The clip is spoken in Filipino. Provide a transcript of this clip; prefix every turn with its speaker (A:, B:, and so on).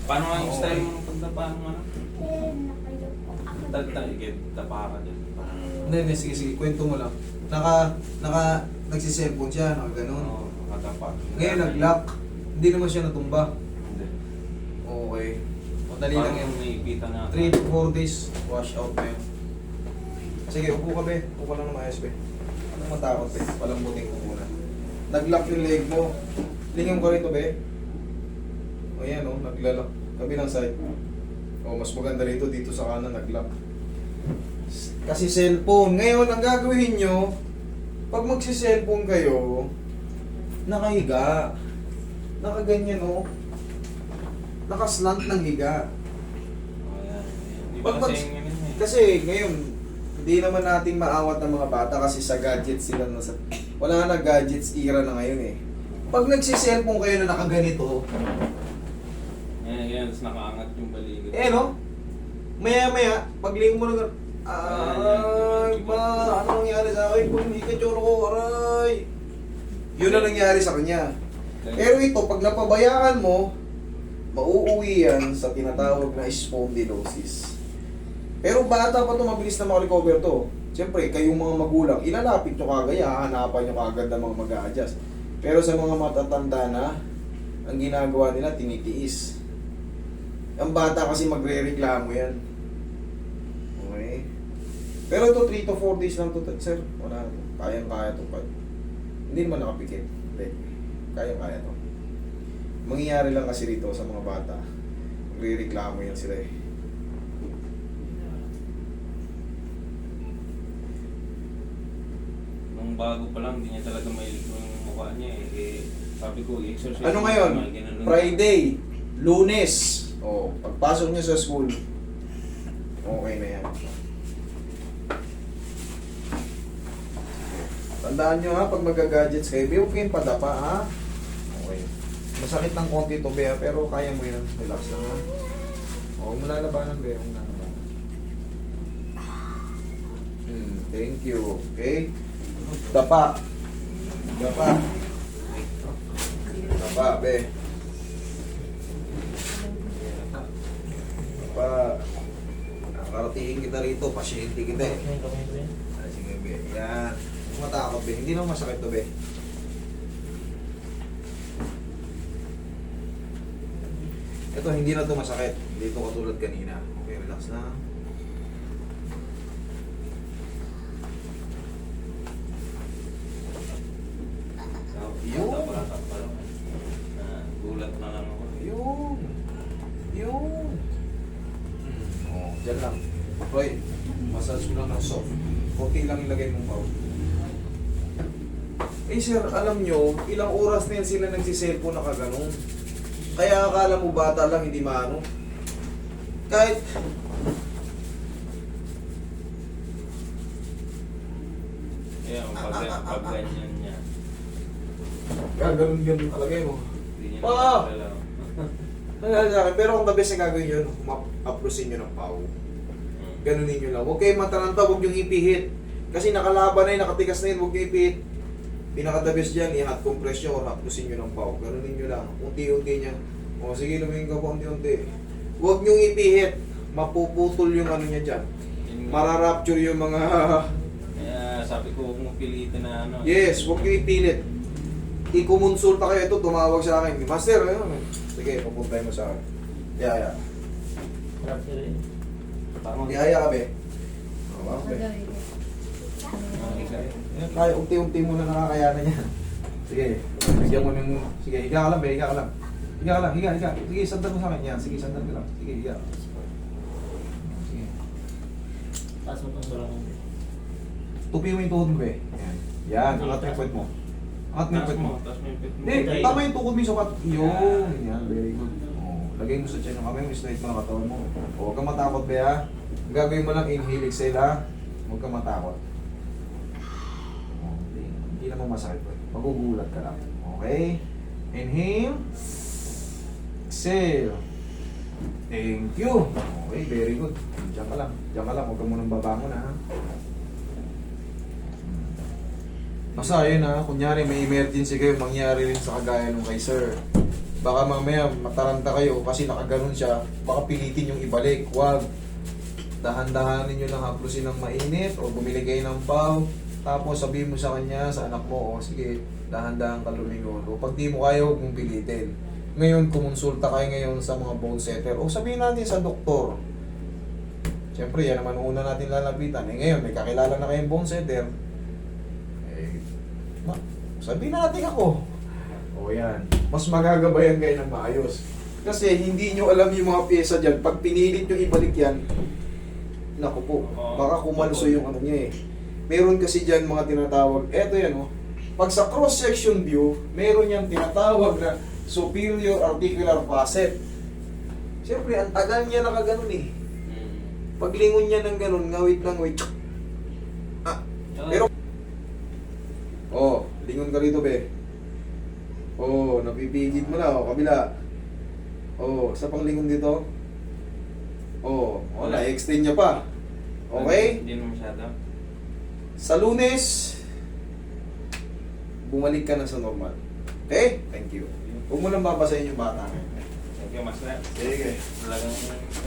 A: Paano nga yung
B: Oo.
A: style mo pagdapa ng ano?
C: Nakayuko ako.
A: Tagtaigid, dapa ka din. Parang,
B: Hindi, sige, sige, kwento mo lang. Nagsiselfone siya, nakaganon.
A: Oo, nakadapa.
B: Ngayon, nag-lock. Hindi naman siya natumba.
A: Hindi.
B: Okay. Madali lang yan.
A: Parang naipita na.
B: 3 to 4 days, wash out na yun. Sige, upo ka, be. Upo ka lang ng maayos, be. Anong matakot, be? Palambutin ko muna. Nag-lock yung leg mo. Lingam ka rito, be. O yan, o. Naglalak. Kabilang side. O, mas maganda rito dito sa kanan, nag-lock. Kasi cellphone. Ngayon, ang gagawin nyo, pag magsi-cellphone kayo, nakahiga. Nakaganyan, o. Nakaslant ng higa.
A: Oh, yan. Di
B: Pag
A: ba
B: mag-
A: kasi yung ganun eh.
B: Kasi ngayon, hindi naman natin maawat ng mga bata kasi sa gadgets sila na sa... Wala na gadgets era na ngayon eh. Pag nagsiselfone kayo na nakaganito,
A: Yan, tapos nakaangat yung baligid.
B: eh no? Maya-maya, pagling mo na ay, ba, ano nangyari sa akin? Kung hindi ka tsuro ko, aray. Yun ang nangyari sa kanya. Pero ito, pag napabayaan mo, mauuwi yan sa tinatawag na spondylosis. Pero bata pa ito, mabilis na makarecover to. Siyempre, kayong mga magulang, ilalapit nyo kagaya, hahanapan nyo kagad ng mga mag-a-adjust. Pero sa mga matatanda na, ang ginagawa nila, tinitiis. Ang bata kasi magre-reklamo yan. Okay. Pero ito, 3 to 4 days lang to, sir. Wala na to. Kayang-kaya to. Hindi naman nakapikit. Hindi. Kayang-kaya to. Mangyayari lang kasi rito sa mga bata. Magre-reklamo yan sila eh.
A: Nung bago pa lang, hindi niya talaga mahilig yung mukha niya eh. Sabi ko, exercise.
B: Ano ngayon? Friday, Lunes. Oh, pagpasok niyo sa school, okay na yan. Tandaan nyo ha, pag mag-gadgets kayo, huwag kayong padapa ha. Okay. Masakit ng konti to, Bea, pero kaya mo yan. Relax lang ha. Huwag mo lalabanan, Bea. Huwag mo lalabanan. Thank you. Okay? Dapa. Dapa. Dapa, Be. Dapa. Nakarating kita rito, pasyente kita eh. Ay, sige, Be. Yan. Huwag matakot, Be. Hindi naman masakit to, Be. Ito, hindi na to masakit. Hindi to katulad kanina. Okay, relax na. Yun.
A: Gulat na lang ako.
B: Yun. Yun. Oh, dyan lang. Roy, massage mo lang ng soft. Kunti lang ilagay mong pao. Eh sir, alam nyo, ilang oras na yan sila nagsiselfone na kaganon. Kaya akala mo bata lang, hindi maano. Kahit...
A: Kaya pag ganyan niya.
B: Gaganon-ganon talaga mo.
A: Hindi niya
B: Pa!
A: nakakalaw.
B: Nangyari sa akin, pero kung the best na gagawin yun, aplusin nyo ng pao. Ganunin nyo lang. Huwag kayong mataranta, huwag yung ipihit. Kasi nakalaban na yun, nakatigas na yun, huwag yung ipihit. Pinaka-the best dyan, i-hot compress nyo or haplusin nyo ng pao. Ganunin nyo lang. Unti-unti niya. O sige, lumingin ka po unti-unti. Huwag nyo ipihit. Mapuputol yung ano niya dyan. Mararapture yung mga...
A: Kaya sabi ko, huwag mo pilitin na ano.
B: Yes, huwag nyo ipilit. Ikumonsulta kayo ito, tumawag sa akin. Master, ayun. Sige, papuntay mo sa akin. Yaya. Yaya ka, be. O, be. Kaya unti-unti mo na nakakayanan niya. Sige, bigyan mo ng... Sige, higa ka lang, be. Higa ka lang. Higa ka lang, higa, higa. Sige, sandan mo sa akin. Yan, sige, sandan ka lang. Sige, higa. Sige.
D: Taas mo itong barang.
B: Tupi mo yung tuhod mo, be. Yan. Yan, angat mo yung puwet mo. Angat mo yung puwet mo.
A: Tapos may pit mo.
B: Hindi, tama yung tukod mo yung sapat. Yun. Yan, very good. Oh, lagay mo sa tiyan yung kamay mo, straight mo na katawan mo. O, huwag kang matakot, be, ha. Ang gagawin mo lang, inhale, exhale, ha. Huwag kang matakot. Oh, hindi naman masakit, be. Magugulat ka lang. Okay? Inhale. Exhale. Thank you. Okay, very good. Diyan ka lang. Diyan ka lang. Huwag ka munang babangon, ha. Basta yun ha, kunyari may emergency kayo, mangyari rin sa kagaya nung kay sir. Baka mamaya mataranta kayo kasi nakaganon siya, baka pilitin yung ibalik. Huwag. Dahan-dahanin nyo lang haplusin ng mainit o bumili kayo ng pau. Tapos sabihin mo sa kanya, sa anak mo, o sige, dahan-dahan ka lumingon. O pag di mo kaya, huwag mong pilitin. Ngayon, kumonsulta kayo ngayon sa mga bone setter. O sabihin natin sa doktor. Siyempre, yan naman una natin lalapitan. Eh ngayon, may kakilala na kayong bone setter. Eh, sabihin natin ako. O yan. Mas magagabayan kayo ng maayos. Kasi hindi nyo alam yung mga pyesa dyan. Pag pinilit nyo ibalik yan, naku po, baka kumalso yung ano niya eh. Meron kasi dyan mga tinatawag, eto yan oh. Pag sa cross-section view, meron yan tinatawag na superior articular facet. Siyempre, ang tagal niya nakaganon eh. Paglingon niya ng ganun, ngawit lang, wait. Ah, pero, oh, lingon ka rito, be. Oh, napipigit mo na, oh, kabila. Oh, sa panglingon dito. Oh, wala, extend niya pa. Okay?
A: Hindi na masyado.
B: Sa Lunes, bumalik ka na sa normal. Okay? Thank you. Huwag mo lang babasahin yung bata.
A: Thank you, Master.
B: Sige.
A: Talagang